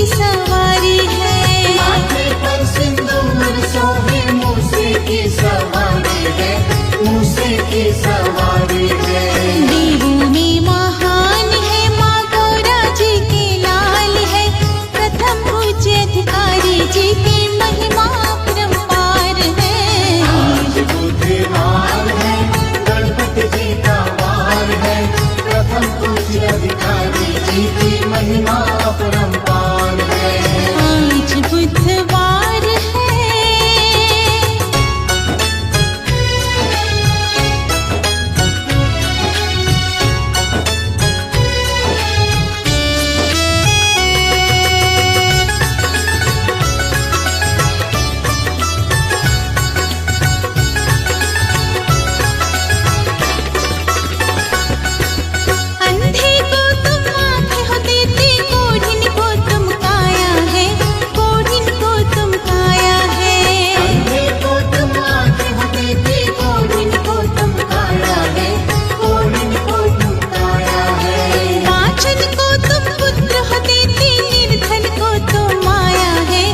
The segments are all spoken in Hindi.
सवारी है। माथे पर सिंदूर सोहे मूसे की सवारी है, मूसे की सवारी है। देवों में महान है माँ गौरा जी के लाल है, प्रथम पूज्य अधिकारी जी की महिमा परंपार है। आज बुधवार है, गणपति जी का वार है, प्रथम पूज्य अधिकारी जी की महिमा अपरंपार है। आज बुधवार है। अंधे को तुम आँखें हो देते, कोढ़िन को तुम काया है, कोढ़िन को तुम काया है। अंधे को तुम आँखें हो देते, कोढ़िन को तुम काया है, कोढ़िन को तुम काया है। वाचन को तुम पुत्र हो देते, निर्धन को तो माया है,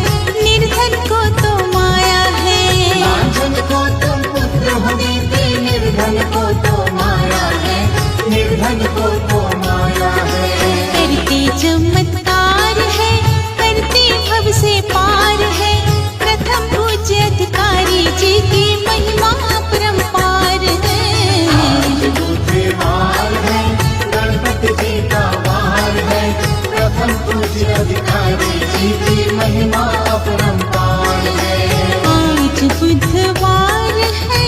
निर्धन को तो माया है। वांछन को तुम पुत्र हो देते, निर्धन को तो माया है, निर्धन को तो माया है। करते चमत्कार है, करते भव से पार है, प्रथम पूज्य अधिकारी जी की महिमा परंपार है। आज बुधवार है, गणपति जी का वार है, प्रथम पूज्य अधिकारी जी की महिमा अपरंपार है। आज बुधवार है।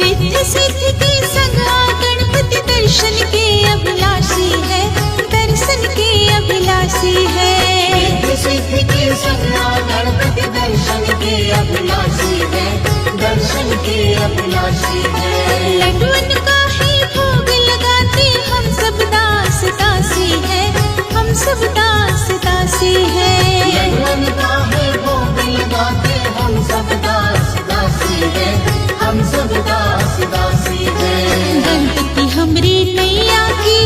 रिद्धि सिद्धि के संग गणपति दर्शन के अभिलाषी है, दर्शन के अभिलाषी है। रिद्धि सिद्धि के संग गणपति दर्शन के अभिलाषी है, दर्शन के अभिलाषी है। लड्डुअन का ही भोग लगाते हम सब दास दासी है, हम सब दास दासी है। लड्डुअन का है भोग लगाते हम सब दास दासी है, हम सब दास दासी है। गणपति हमरी नैया की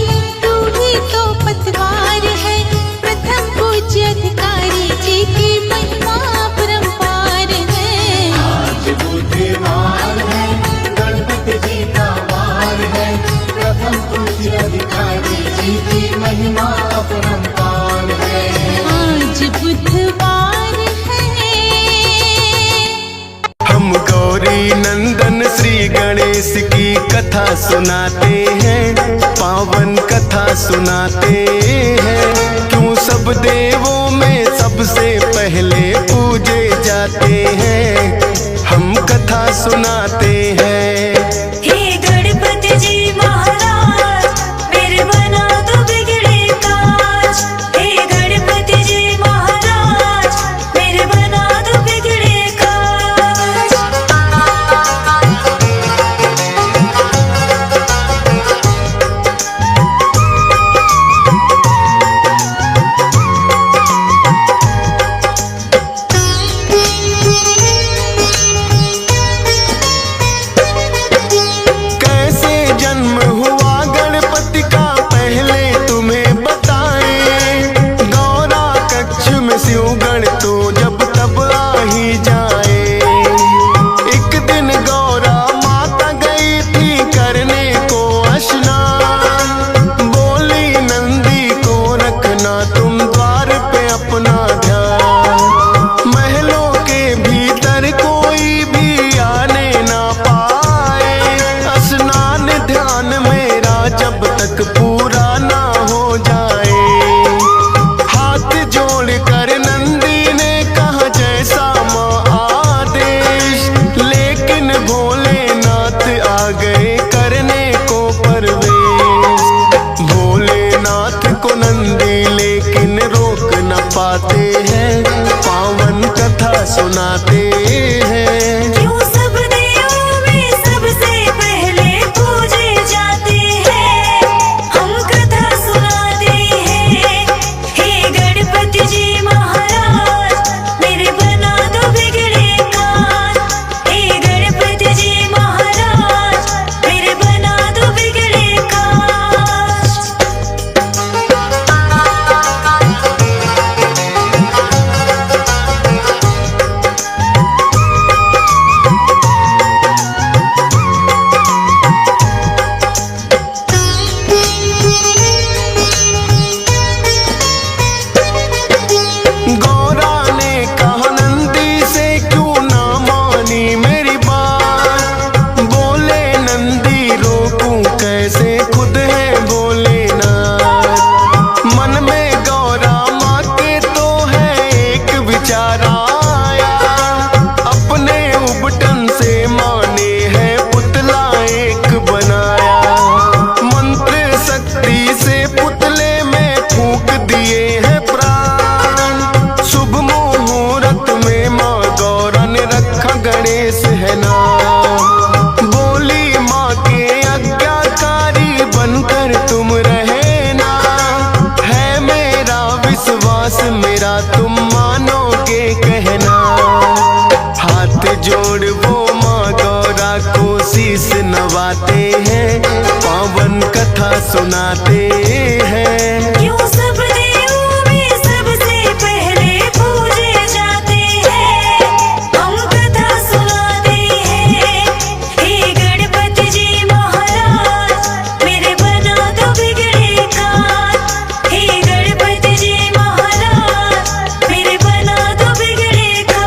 तू ही तो पतवार है, प्रथम पूज्य अधिकारी जी की महिमा परंपार है। आज बुधवार है, गणपति जी का वार है, प्रथम पूज्य अधिकारी जी की महिमा अपरंपार है। आज बुधवार है। हम गौरी नंदन श्री गणेश की कथा सुनाते हैं, पावन कथा सुनाते हैं। क्यों सब देवों में सबसे पहले पूजे जाते हैं, हम कथा सुनाते हैं। हे गणपति जी महाराज, मेरे बना दो बिगड़े काज। हे गणपति जी महाराज, मेरे बना दो बिगड़े काज। कैसे जन्म हुआ गणपति का पहले तुम्हें बताएं। गौरा कक्ष में शिव गण तो जब तब आ ही जाए। एक दिन गौरा माता गई थी करने को स्नान, बोली नंदी को रखना तुम द्वार पे अपना ध्यान। महलों के भीतर कोई भी आने ना पाए, स्नान ध्यान मेरा जब तक पूरा ना हो जाए। हाथ जोड़ कर नंदी ने कहा जैसा माँ आदेश, लेकिन भोलेनाथ आ गए करने को परवेश। भोलेनाथ को नंदी लेकिन रोक न पाते हैं, पावन कथा सुनाते हैं। क्यों सब देवों में सबसे पहले पूजा कथा सुनाते हैं। क्यों सब देवों में सबसे पहले पूजे जाते हैं, हम कथा सुनाते हैं। हे गणपति जी महाराज मेरे बना दो बिगड़े काज, हे गणपति जी महाराज मेरे बना दो बिगड़े काज।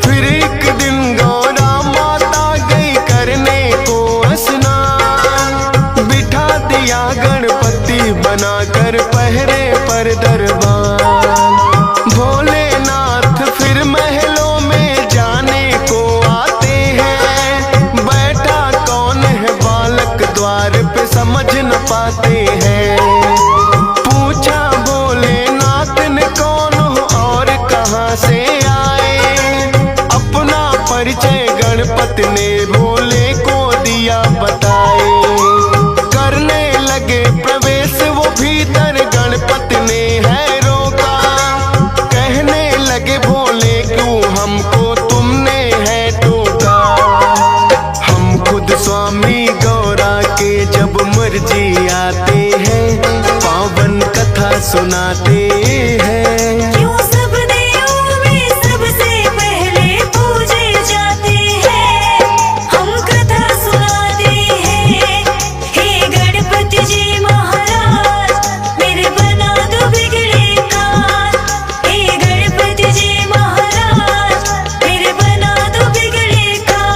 फिर एक दिन गौरा माता गई करने को स्नान, बिठा दिया गणपति बनाकर पहरे पर दरबार। भोलेनाथ फिर महलों में जाने को आते हैं, बैठा कौन है बालक द्वार पे समझ न पाते हैं। पूछा भोलेनाथ ने कौन हो और कहाँ से आए, अपना परिचय गणपति ने भोले को दिया बताए। करने लगे प्रवेश वो भीतर, गणपति ने है रोका, कहने लगे भोले क्यों हमको तुमने है टोका। हम खुद स्वामी गौरा के जब मर्जी आते हैं, पावन कथा सुनाते हैं। क्यों सब देवों में सबसे पहले पूजे जाते हैं, हम कथा सुनाते हैं। हे गणपति जी महाराज मेरे बना दो बिगड़े काज, हे गणपति जी महाराज मेरे बना दो बिगड़े काज।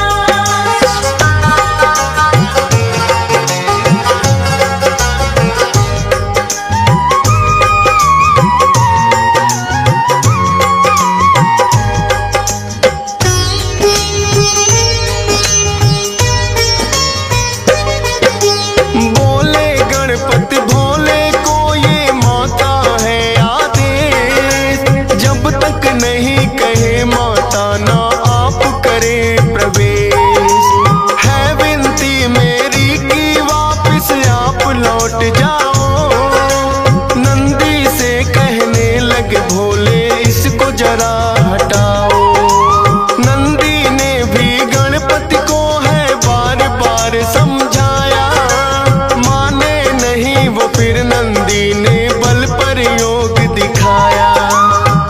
बोले गणपति भोले को ये माता है आदेश, जब तक नहीं कहे माता ना आप करे प्रवेश। है विनती मेरी कि वापस आप लौट जाओ, नंदी से कहने लगे भोले इसको जरा हटाओ। नंदी ने भी गणपति को है बार बार समझाया, माने नहीं वो फिर नंदी ने बल प्रयोग दिखाया।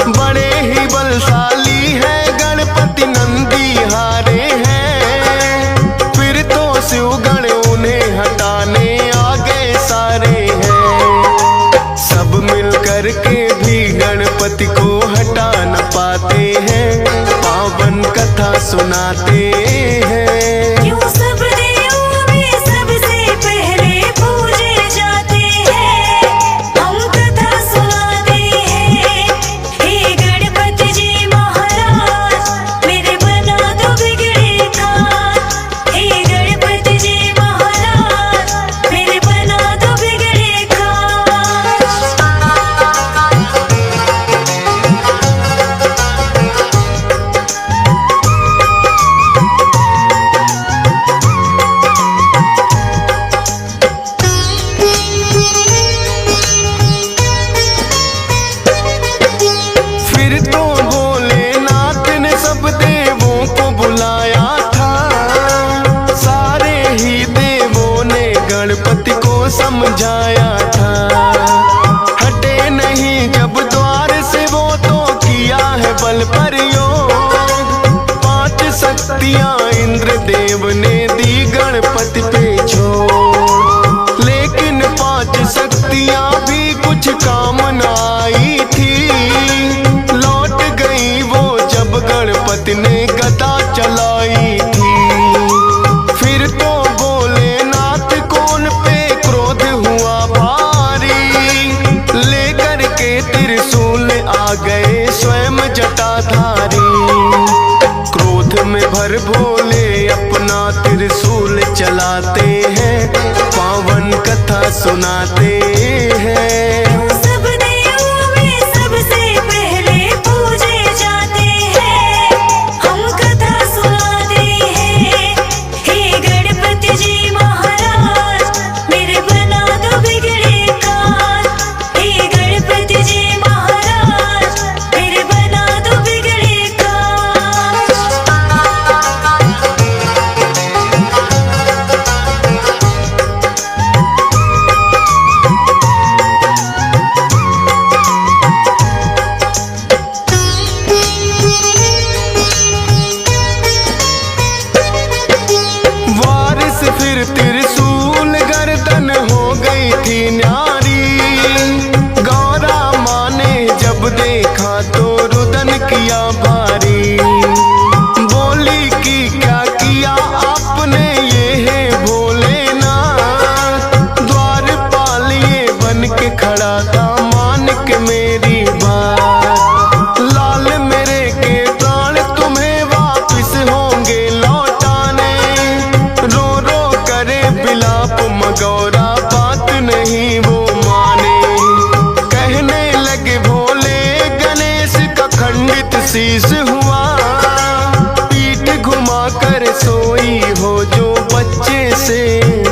बड़े ही बलशाली है गणपति नंदी हारे हैं, फिर तो शिवगण उन्हें हटाने आ गए सारे हैं। सब मिल कर के भी गणपति को हटा न पाते हैं, पावन कथा सुनाते हैं। क्यों सब देवों में सबसे पहले पूजे जाते हैं, हम कथा सुनाते हैं। हे गणपति जी महाराज मेरे बना दो बिगड़े काज, हे गणपति जी महाराज मेरे बना दो बिगड़े काज। फिर तो भोलेनाथ ने सब देवों को बुलाया था, सारे ही देवों ने गणपति को समझाया था। हटे नहीं जब द्वार से वो तो किया है बल प्रयोग, 5 शक्तियां इंद्रदेव ने दी गणपति पे छोड़। लेकिन 5 शक्तियां भी कुछ काम न आई थी, लौट गई वो जब गणपति ने गदा चलाई थी। फिर तो भोलेनाथ को उन पे क्रोध हुआ भारी, लेकर के त्रिशूल आ गए स्वयं जटाधारी। क्रोध में भर भोले अपना त्रिशूल चलाते हैं, पावन कथा सुनाते हैं। क्यों सब देवों में सबसे पहले पूजे जाते हैं, हम कथा सुनाते हैं। हे कर सोई हो जो बच्चे से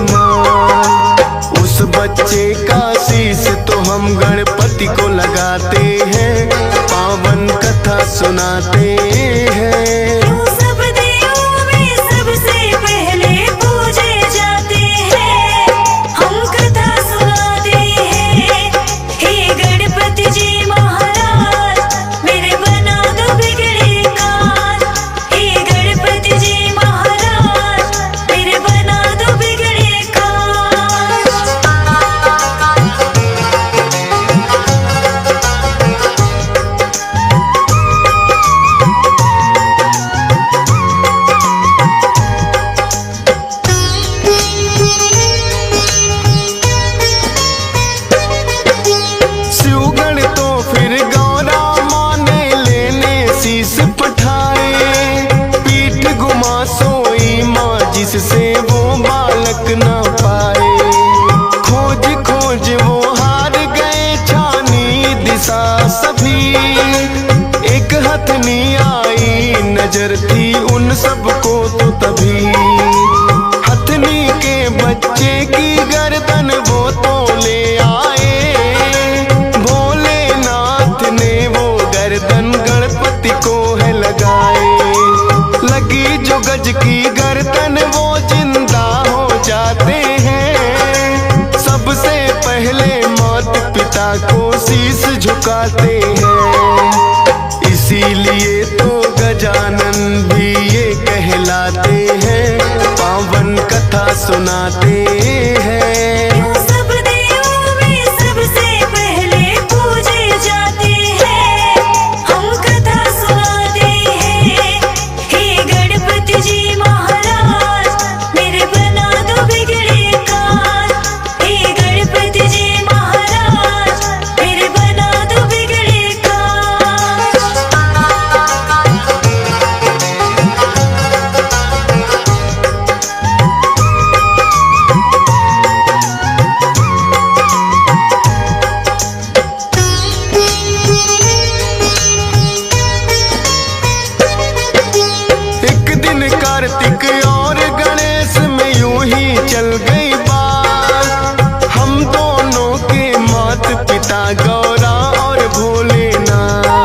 माँ, उस बच्चे का शीश तो हम गणपति को लगाते हैं, पावन कथा सुनाते हैं। क्यों सब देवों में सबसे पहले पूजे जाते हैं, हम कथा सुनाते हैं। हे गणपति जी महाराज मेरे बना दो बिगड़े काज, हे गणपति जी महाराज मेरे बना दो बिगड़े काज। शिवगण तो फिर गौरा माने लेने शीस पठाए, पीठ घुमा सोई माँ जिससे वो बालक न पाए। खोज खोज वो हार गए छानी दिशा सभी, एक हथनी आई नजर थी उन सबको तो तभी। हथनी के बच्चे की गर्दन वो तो ले आए, भोलेनाथ ने वो गर्दन गणपति को है लगाए। लगी जो गज की गर्दन वो जिंदा हो जाते हैं, सबसे पहले माता पिता को शीश झुकाते हैं। इसीलिए तो गजानन भी ये कहलाते हैं, पावन कथा सुनाते हैं। क्यों सब देवों में सबसे पहले पूजे जाते हैं, हम कथा सुनाते हैं। हे गणपति जी महाराज मेरे बना दो बिगड़े काज, हे गणपति जी महाराज मेरे बना दो बिगड़े काज। एक दिन कार्तिक और गणेश में यूं ही चल गई बात, हम दोनों के माता पिता गौरा और भोलेनाथ।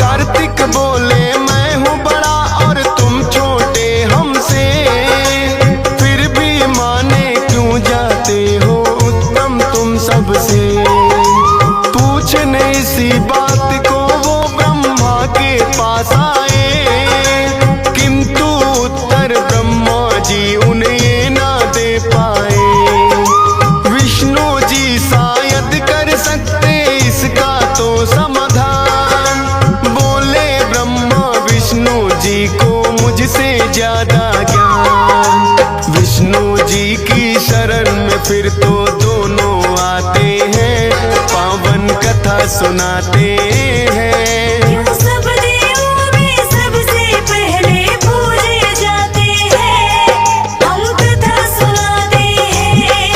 कार्तिक बोले मैं हूँ बड़ा और तुम छोटे हमसे, फिर भी माने क्यों जाते हो उत्तम तुम सबसे। पूछने इसी बात को वो ब्रह्मा के पास आए, किंतु उत्तर ब्रह्मा जी उन्हें ये ना दे पाए। विष्णु जी शायद कर सकते इसका तो समाधान, बोले ब्रह्मा विष्णु जी को मुझसे ज्यादा ज्ञान। विष्णु जी की शरण में फिर तो दोनों आते हैं, पावन कथा सुनाते हैं। क्यों सब देवों में सबसे पहले पूजे जाते हैं, हम कथा सुनाते हैं।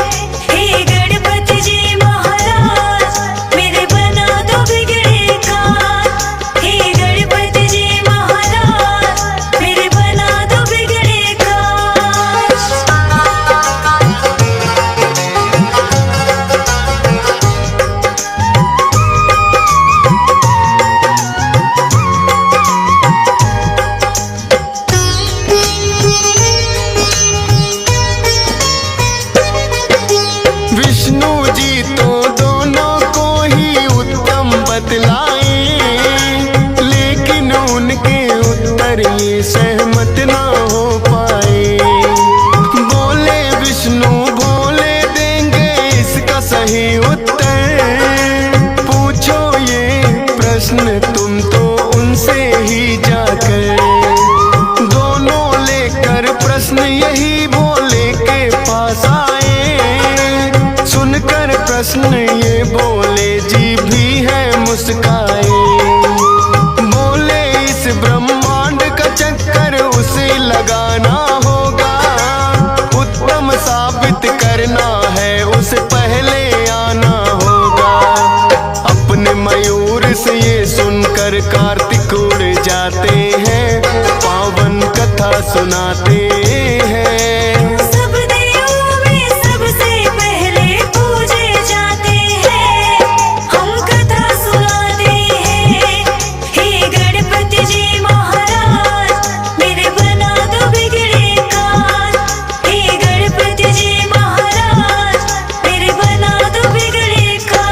हे गणपति जी महाराज मेरे बना दो बिगड़े काज, हे गणपति जी महाराज मेरे बना दो बिगड़े काज। विष्णु जी तो दोनों को ही उत्तम बतलाए, लेकिन उनके उत्तर ये सहमत ना हो पाए। बोले विष्णु भोले देंगे इसका सही उत्तर, पूछो ये प्रश्न तुम तो उनसे ही जाकर। दोनों लेकर प्रश्न यही भोले के पास आए, सुनकर प्रश्न ये बोले जी भी है मुस्काए। बोले इस ब्रह्मांड का चक्कर उसे लगाना होगा, उत्तम साबित करना है उसे पहले आना होगा। अपने मयूर से ये सुनकर कार्तिक उड़ जाते हैं, पावन कथा सुनाते हैं। सब देवों में सबसे पहले पूजे जाते हैं, हम कथा सुनाते हैं। हे गणपति जी महाराज मेरे बना दो बिगड़े काज। हे गणपति जी महाराज मेरे बना दो बिगड़े काज।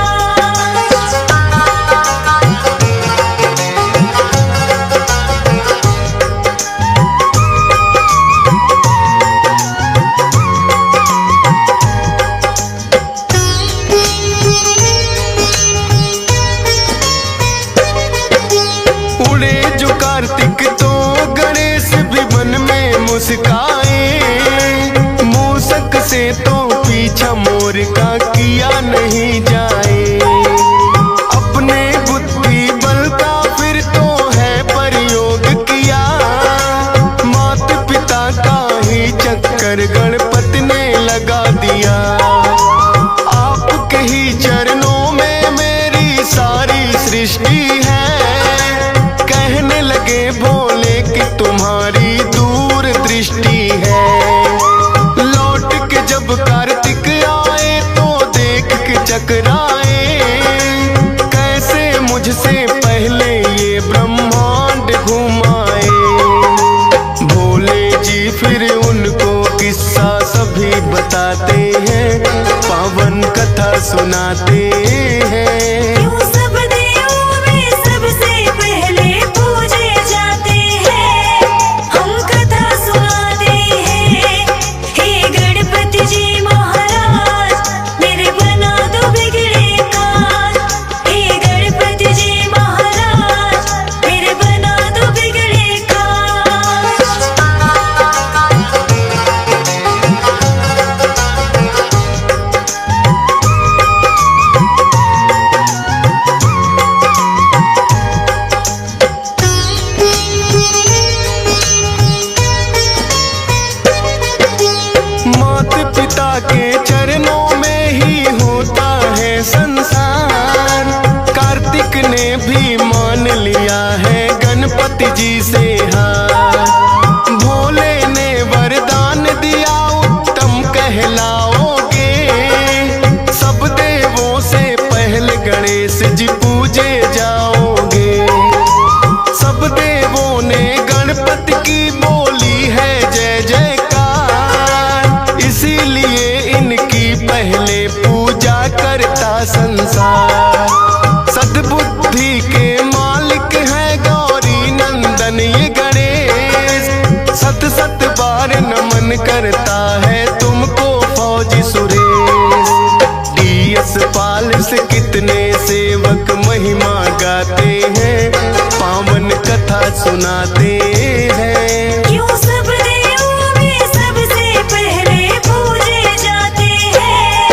उड़े जो कार्तिक तो गणेश भी मन में मुस्काए, मूसक से तो पीछा मोर का किया नहीं जाए। अपने बुद्धि बल का फिर तो है प्रयोग किया, मात पिता का ही चक्कर गणपति ने लगा दिया। आपके ही चरणों में मेरी सारी सृष्टि है, कहने लगे भोले कि तुम्हारी दूर दृष्टि है। लौट के जब कार्तिक आए तो देख के चकराए, कैसे मुझसे पहले ये ब्रह्मांड घुमाए। भोले जी फिर उनको किस्सा सभी बताते हैं, पावन कथा सुनाते हैं। क्यों सब देवों में सबसे पहले पूजे जाते हैं, हम कथा सुनाते हैं। हे गणपति जी महाराज मेरे बना दो बिगड़े काज। हे गणपति जी महाराज मेरे बना दो बिगड़े काज। मात पिता के चरणों में ही होता है संसार। कार्तिक ने भी मान लिया है गणपति जी से हार। भोले ने वरदान दिया उत्तम कहलाओगे, सब देवों से पहले गणेश जी पूजे जाओगे। सब देवों ने गणपति की बोली है जय जयकार, इसीलिए इनकी पहले पूजा करता संसार। सद्बुद्धि के मालिक है गौरी नंदन ये गणेश, सत सत बार नमन करता है तुमको फौजी सुरेश। डीएस पाल से कितने सेवक महिमा गाते हैं, पावन कथा सुनाते हैं। क्यों सब देवों में सबसे पहले पूजे जाते हैं,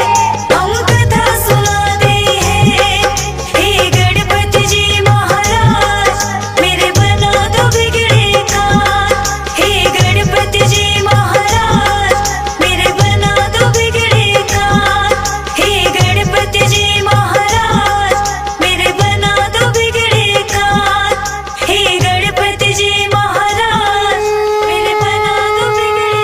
हम कथा सुनाते हैं। हे गणपति जी महाराज मेरे बना दो बिगड़े काज। हे गणपति जी महाराज मेरे बना दो बिगड़े काज। हे गणपति जी महाराज मेरे बना दो बिगड़े काज। हे गणपति जी महाराज मेरे बना दो बिगड़े।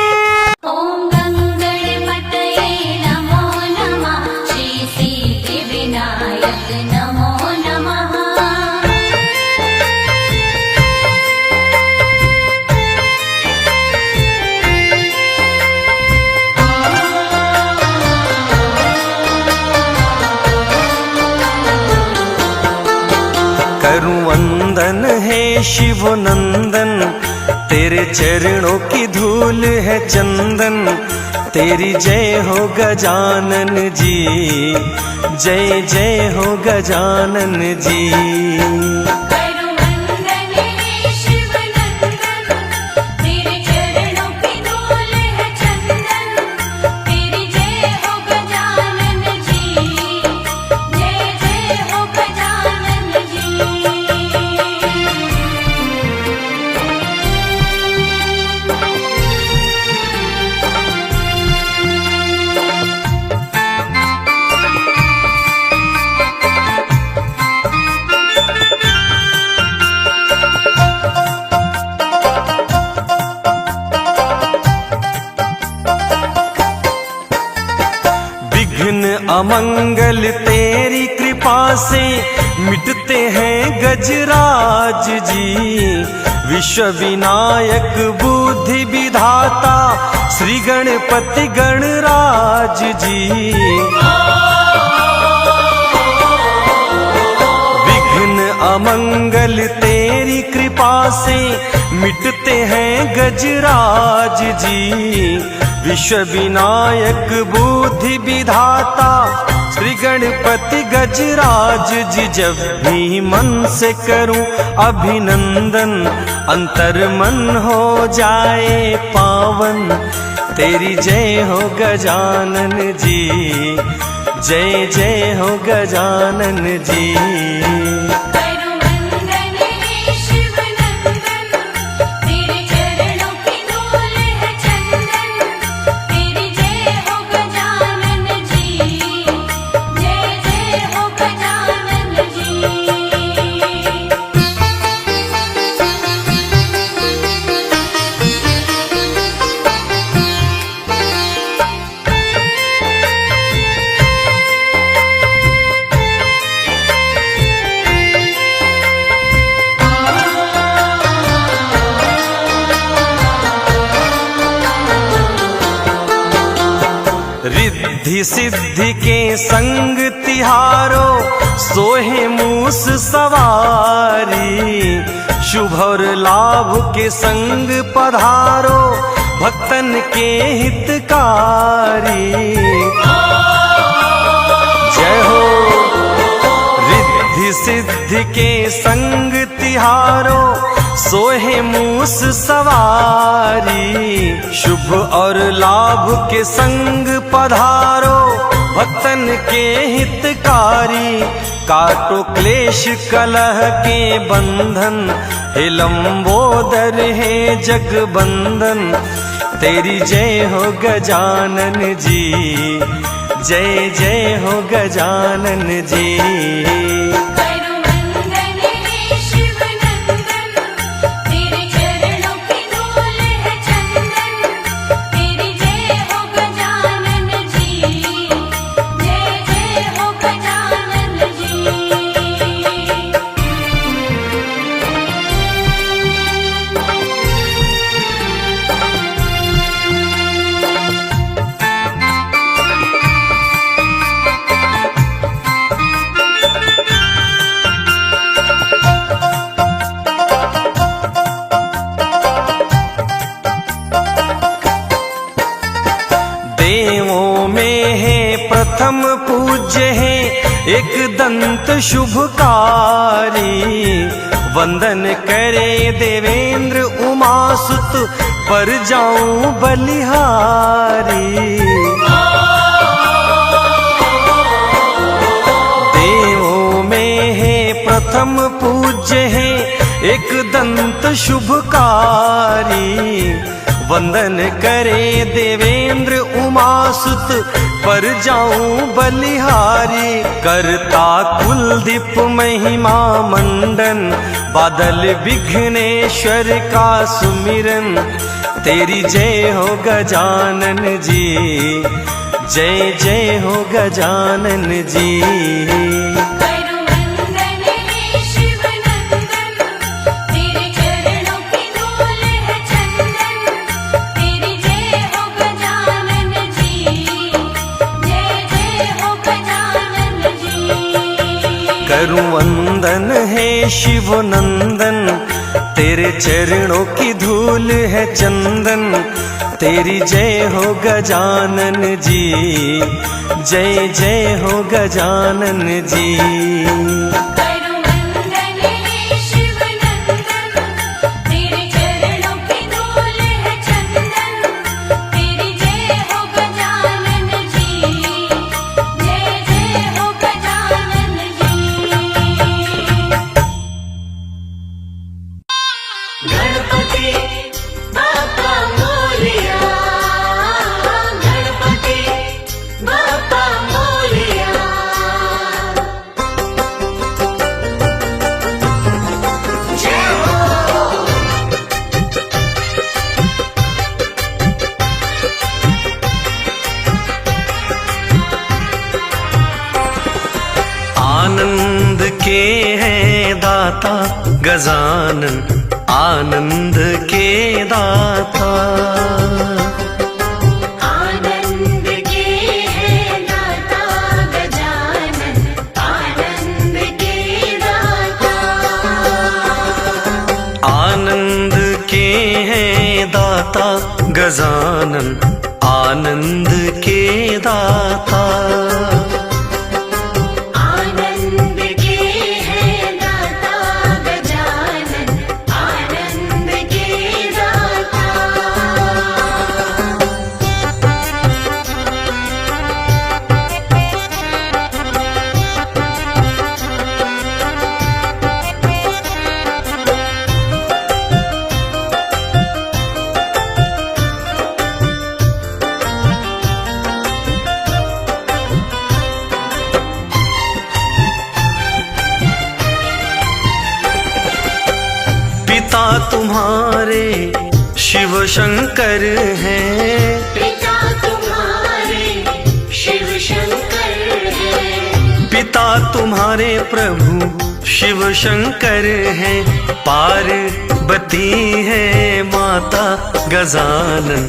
ॐ गङ्गणपतये नमो नमः, श्री सिद्धिविनायक नमो नमः। करूं वंदन है शिव नंदन, तेरे चरणों की धूल है चंदन। तेरी जय हो गजानन जी, जय जय हो गजानन जी। करुवंदन हे शिव नंदन, तेरे चरणों की धूल है चंदन। तेरी जय हो गजानन जी, जय जय हो गजानन जी। अमंगल तेरी कृपा से मिटते हैं गजराज जी। विश्व विनायक बुद्धि विधाता श्री गणपति गणराज जी। विघ्न अमंगल तेरी कृपा से मिटते हैं गजराज जी। विश्व विनायक बुद्धि विधाता श्री गणपति गजराज जी। जब भी मन से करूं अभिनंदन अंतर मन हो जाए पावन। तेरी जय हो गजानन जी, जय जय हो गजानन जी। रिद्धि सिद्धि के संग तिहारो सोहे मूस सवारी। शुभ और लाभ के संग पधारो भक्तन के हितकारी। जय हो रिद्धि सिद्धि के संग तिहारो सोहे मूस सवारी। शुभ और लाभ के संग पधारो भक्तन के हितकारी। काटो क्लेश कलह के बंधन हे लंबोदर हे जगबंदन। तेरी जय हो गजानन जी, जय जय हो गजानन जी। प्रथम पूज्य है एक दंत शुभकारी। वंदन करे देवेंद्र उमासुत पर जाऊं बलिहारी। देवों में है प्रथम पूज्य है एक दंत शुभकारी। वंदन करे देवेंद्र उमासुत पर जाऊं बलिहारी। करता कुलदीप महिमा मंडन बादल विघ्नेश्वर का सुमिरन। तेरी जय हो गजानन जी, जय जय हो गजानन जी। करूं वंदन है शिव नंदन, तेरे चरणों की धूल है चंदन। तेरी जय हो गजानन जी, जय जय हो गजानन जी। गणपति बाप्पा मोरया। के हैं दाता गजानन, आनंद के दाता। आनंद के हैं दाता गजानन, आनंद के दाता। आनंद के हैं दाता गजानन, आनंद के दाता। आनंद के हैं दाता गजानन, आनंद के दाता। पिता तुम्हारे शिव शंकर हैं, पिता तुम्हारे शिव शंकर हैं। पिता तुम्हारे प्रभु शिव शंकर हैं। पार्वती है माता गजानन,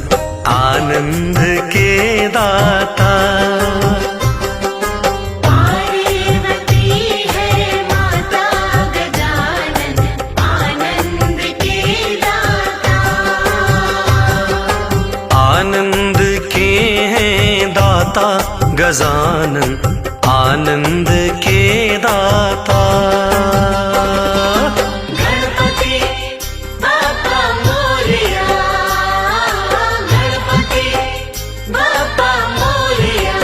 आनंद के दाता। पार्वती है माता गजानन, आनंद के दाता। आनंद के हैं दाता गजानन, आनंद के दाता। गणपति बाप्पा मोरया, गणपति बाप्पा मोरया।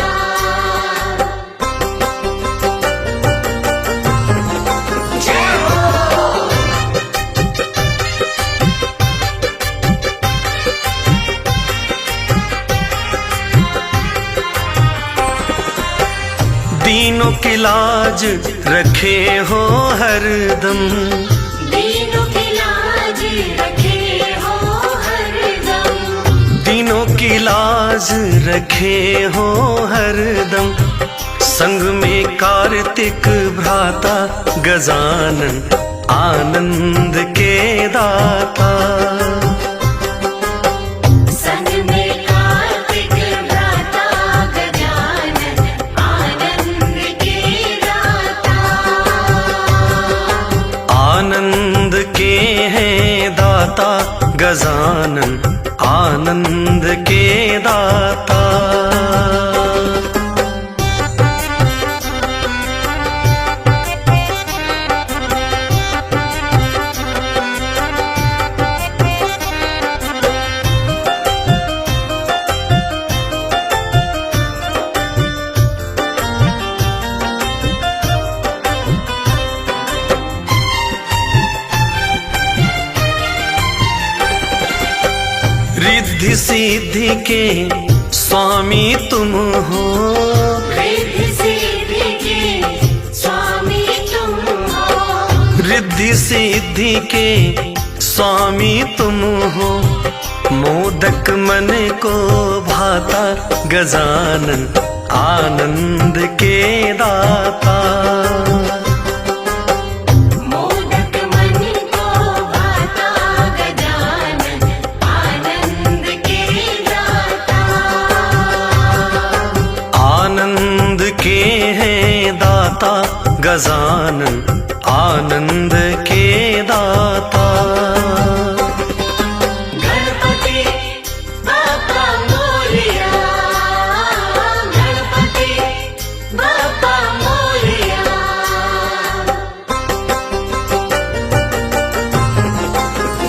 जय हो। दीनों की लाज रखे हो हरदम, दीनों की लाज रखे हो हरदम। दीनों की लाज रखे हो हरदम। संग में कार्तिक भ्राता गजानन, आनंद के दाता। संग में कार्तिक भ्राता गजानन, आनंद के दाता। आनंद के हैं दाता गजानन, आनंद के दाता। रिद्धि सिद्धि के स्वामी तुम हो, रिद्धि सिद्धि के स्वामी तुम हो। रिद्धि सिद्धि के स्वामी तुम हो। मोदक मन को भाता गजानन, आनंद के दाता। मोदक मन को भाता गजानन, आनंद के दाता। आनंद के हैं दाता गजानन, आनंद के दाता। गणपति बाप्पा मोरया, गणपति बाप्पा मोरया।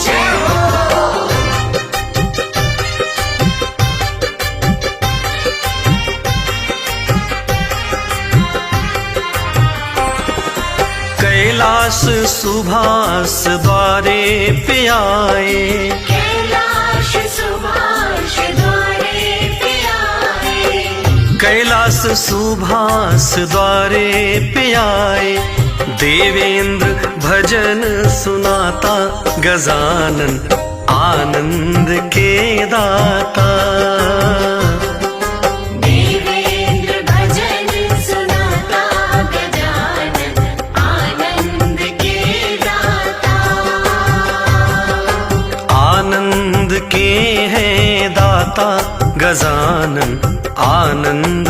जय हो। कैलाश सुभाष द्वारे पे आए, कैलाश सुभाष द्वारे पे आए। कैलाश सुभाष द्वारे पे आए। देवेंद्र भजन सुनाता गजानन, आनंद के दाता। देवेंद्र भजन सुनाता गजानन, आनंद सुनाता गजानन आनंद